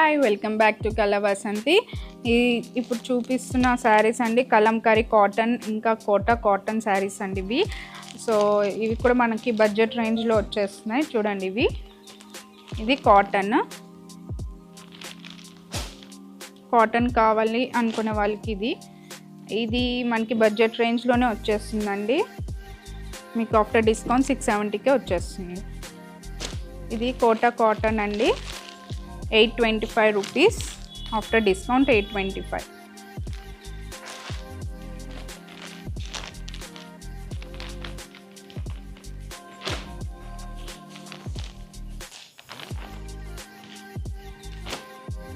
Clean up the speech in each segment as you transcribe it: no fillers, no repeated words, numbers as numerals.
Hi welcome back to కళా వసంతి. ఇప్పుడు చూపిస్తున్న శారీస్ అండి కలంకారీ కాటన్ ఇంకా కోటా కాటన్ శారీస్ అండి ఇవి. సో ఇవి కూడా మనకి బడ్జెట్ రేంజ్లో వచ్చేస్తున్నాయి. చూడండి ఇది కాటన్ కావాలి అనుకునే వాళ్ళకి ఇది మనకి బడ్జెట్ రేంజ్లోనే వచ్చేస్తుందండి. మీకు ఆఫ్టర్ డిస్కౌంట్ 670కే వచ్చేస్తుంది. ఇది కోటా కాటన్ అండి, 825 రూపీస్ ఆఫ్టర్ డిస్కౌంట్ 825.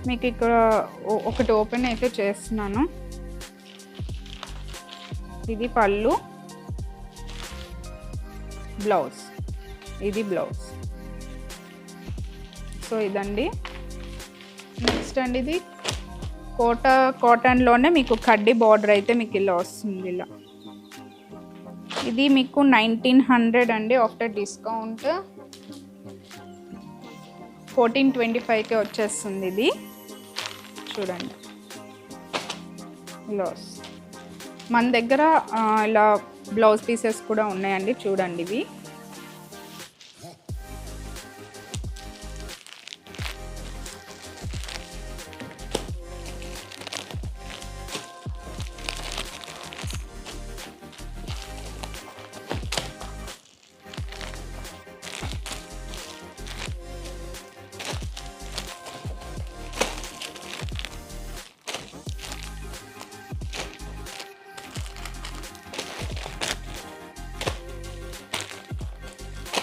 మీకు ఇక్కడ ఒకటి ఓపెన్ అయితే చేస్తున్నాను. ఇది పళ్ళు, బ్లౌజ్, ఇది బ్లౌజ్. సో ఇదండి. నెక్స్ట్ అండి ఇది కోటా కాటన్లోనే మీకు కడ్డీ బార్డర్ అయితే మీకు ఇలా వస్తుంది. ఇలా ఇది మీకు 1900 అండి, ఆఫ్టర్ డిస్కౌంట్ 1425కే వచ్చేస్తుంది. ఇది చూడండి ఇలా వస్తుంది. మన దగ్గర ఇలా బ్లౌజ్ పీసెస్ కూడా ఉన్నాయండి, చూడండి ఇవి.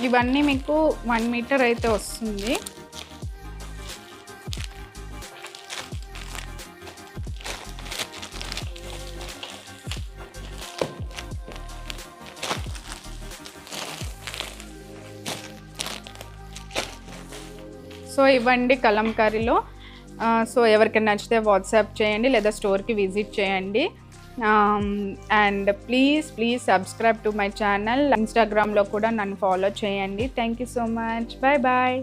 ఇవన్నీ మీకు 1 మీటర్ అయితే వస్తుంది. సో ఇవ్వండి కలంకారీలో. సో ఎవరికైనా నచ్చితే వాట్సాప్ చేయండి లేదా స్టోర్కి విజిట్ చేయండి. And please subscribe to my channel. ఇన్స్టాగ్రామ్లో కూడా నన్ను ఫాలో చేయండి. Thank you so much. Bye bye.